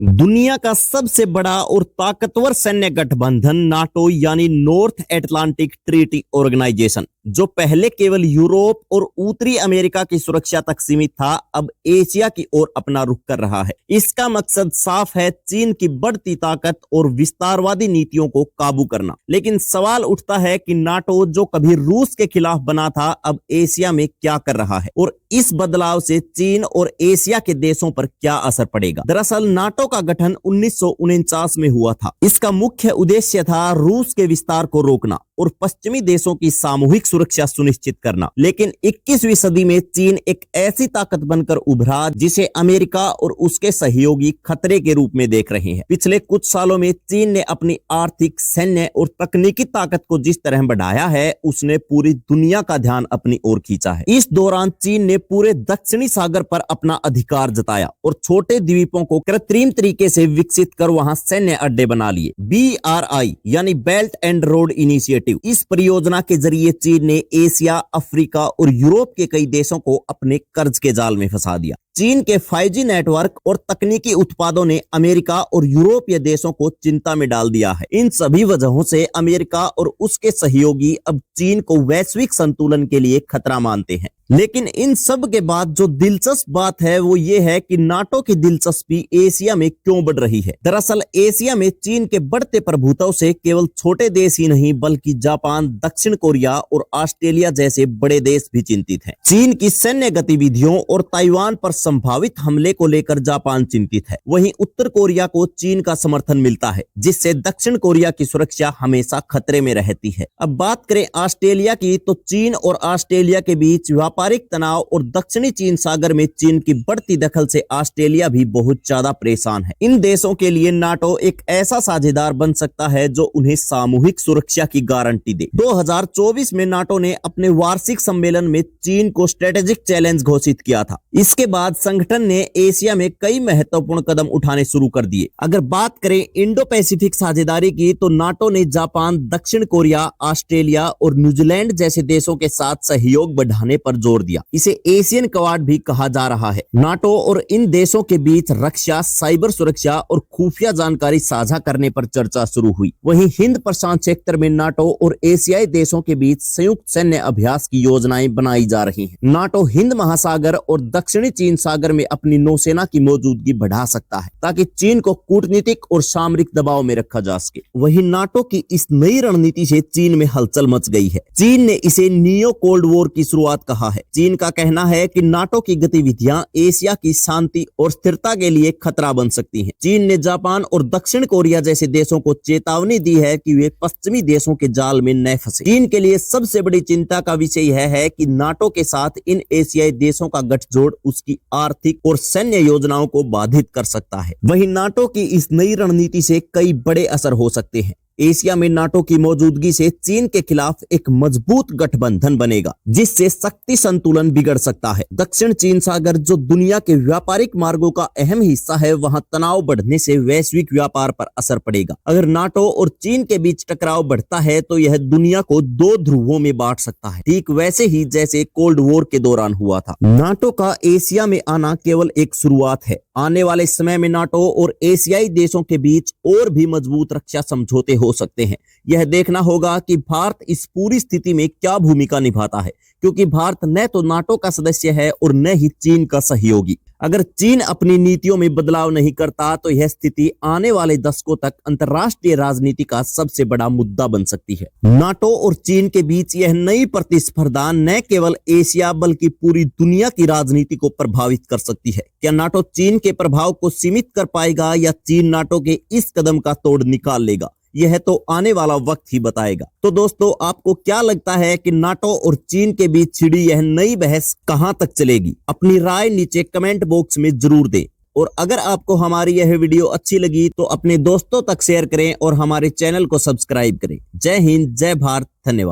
दुनिया का सबसे बड़ा और ताकतवर सैन्य गठबंधन नाटो यानी नॉर्थ एटलांटिक ट्रीटी ऑर्गेनाइजेशन, जो पहले केवल यूरोप और उत्तरी अमेरिका की सुरक्षा तक सीमित था, अब एशिया की ओर अपना रुख कर रहा है। इसका मकसद साफ है, चीन की बढ़ती ताकत और विस्तारवादी नीतियों को काबू करना। लेकिन सवाल उठता है कि नाटो, जो कभी रूस के खिलाफ बना था, अब एशिया में क्या कर रहा है और इस बदलाव से चीन और एशिया के देशों पर क्या असर पड़ेगा। दरअसल नाटो का गठन 1949 में हुआ था। इसका मुख्य उद्देश्य था रूस के विस्तार को रोकना और पश्चिमी देशों की सामूहिक सुरक्षा सुनिश्चित करना। लेकिन 21वीं सदी में चीन एक ऐसी ताकत बनकर उभरा जिसे अमेरिका और उसके सहयोगी खतरे के रूप में देख रहे हैं। पिछले कुछ सालों में चीन ने अपनी आर्थिक, सैन्य और तकनीकी ताकत को जिस तरह बढ़ाया है, उसने पूरी दुनिया का ध्यान अपनी ओर खींचा है। इस दौरान चीन ने पूरे दक्षिणी सागर पर अपना अधिकार जताया और छोटे द्वीपों को कृत्रिम तरीके से विकसित कर वहां सैन्य अड्डे बना लिए। BRI यानी बेल्ट एंड रोड इनिशिएटिव, इस परियोजना के जरिए चीन ने एशिया, अफ्रीका और यूरोप के कई देशों को अपने कर्ज के जाल में फंसा दिया। चीन के 5G नेटवर्क और तकनीकी उत्पादों ने अमेरिका और यूरोपीय देशों को चिंता में डाल दिया है। इन सभी वजहों से अमेरिका और उसके सहयोगी अब चीन को वैश्विक संतुलन के लिए खतरा मानते हैं। लेकिन इन सब के बाद जो दिलचस्प बात है वो ये है कि नाटो की दिलचस्पी एशिया में क्यों बढ़ रही है। दरअसल एशिया में चीन के बढ़ते प्रभुत्व से केवल छोटे देश ही नहीं, बल्कि जापान, दक्षिण कोरिया और ऑस्ट्रेलिया जैसे बड़े देश भी चिंतित हैं। चीन की सैन्य गतिविधियों और ताइवान पर संभावित हमले को लेकर जापान चिंतित है। वहीं उत्तर कोरिया को चीन का समर्थन मिलता है, जिससे दक्षिण कोरिया की सुरक्षा हमेशा खतरे में रहती है। अब बात करें ऑस्ट्रेलिया की, तो चीन और ऑस्ट्रेलिया के बीच व्यापारिक तनाव और दक्षिणी चीन सागर में चीन की बढ़ती दखल से ऑस्ट्रेलिया भी बहुत ज्यादा परेशान है। इन देशों के लिए नाटो एक ऐसा साझेदार बन सकता है जो उन्हें सामूहिक सुरक्षा की गारंटी दे। 2024 में नाटो ने अपने वार्षिक सम्मेलन में चीन को स्ट्रेटेजिक चैलेंज घोषित किया था। इसके बाद संगठन ने एशिया में कई महत्वपूर्ण कदम उठाने शुरू कर दिए। अगर बात करें इंडो पैसिफिक साझेदारी की, तो नाटो ने जापान, दक्षिण कोरिया, ऑस्ट्रेलिया और न्यूजीलैंड जैसे देशों के साथ सहयोग बढ़ाने पर जोर दिया। इसे एशियन क्वाड भी कहा जा रहा है। नाटो और इन देशों के बीच रक्षा, साइबर सुरक्षा और खुफिया जानकारी साझा करने पर चर्चा शुरू हुई। वहीं हिंद प्रशांत क्षेत्र में नाटो और एशियाई देशों के बीच संयुक्त सैन्य अभ्यास की योजनाएं बनाई जा रही हैं। नाटो हिंद महासागर और दक्षिणी चीन सागर में अपनी नौसेना की मौजूदगी बढ़ा सकता है, ताकि चीन को कूटनीतिक और सामरिक दबाव में रखा जा सके। वहीं नाटो की इस नई रणनीति से चीन में हलचल मच गई है। चीन ने इसे नियो कोल्ड वॉर की शुरुआत कहा है। चीन का कहना है कि नाटो की गतिविधियां एशिया की शांति और स्थिरता के लिए खतरा बन सकती हैं। चीन ने जापान और दक्षिण कोरिया जैसे देशों को चेतावनी दी है कि वे पश्चिमी देशों के जाल में न फंसे। चीन के लिए सबसे बड़ी चिंता का विषय यह है कि नाटो के साथ इन एशियाई देशों का गठजोड़ उसकी आर्थिक और सैन्य योजनाओं को बाधित कर सकता है। वहीं नाटो की इस नई रणनीति से कई बड़े असर हो सकते हैं। एशिया में नाटो की मौजूदगी से चीन के खिलाफ एक मजबूत गठबंधन बनेगा, जिससे शक्ति संतुलन बिगड़ सकता है। दक्षिण चीन सागर, जो दुनिया के व्यापारिक मार्गों का अहम हिस्सा है, वहां तनाव बढ़ने से वैश्विक व्यापार पर असर पड़ेगा। अगर नाटो और चीन के बीच टकराव बढ़ता है तो यह दुनिया को दो ध्रुवों में बांट सकता है, ठीक वैसे ही जैसे कोल्ड वॉर के दौरान हुआ था। नाटो का एशिया में आना केवल एक शुरुआत है। आने वाले समय में नाटो और एशियाई देशों के बीच और भी मजबूत रक्षा समझौते हो सकते हैं। यह देखना होगा कि भारत इस पूरी स्थिति में क्या भूमिका निभाता है, क्योंकि भारत न तो नाटो का सदस्य है और न ही चीन का सहयोगी। अगर चीन अपनी नीतियों में बदलाव नहीं करता तो यह स्थिति आने वाले दशकों तक अंतर्राष्ट्रीय राजनीति का सबसे बड़ा मुद्दा बन सकती है। नाटो और चीन के बीच यह नई प्रतिस्पर्धा न केवल एशिया बल्कि पूरी दुनिया की राजनीति को प्रभावित कर सकती है। क्या नाटो चीन के प्रभाव को सीमित कर पाएगा या चीन नाटो के इस कदम का तोड़ निकाल लेगा? यह तो आने वाला वक्त ही बताएगा। तो दोस्तों, आपको क्या लगता है कि नाटो और चीन के बीच छिड़ी यह नई बहस कहां तक चलेगी? अपनी राय नीचे कमेंट बॉक्स में जरूर दें। और अगर आपको हमारी यह वीडियो अच्छी लगी तो अपने दोस्तों तक शेयर करें और हमारे चैनल को सब्सक्राइब करें। जय हिंद, जय भारत, धन्यवाद।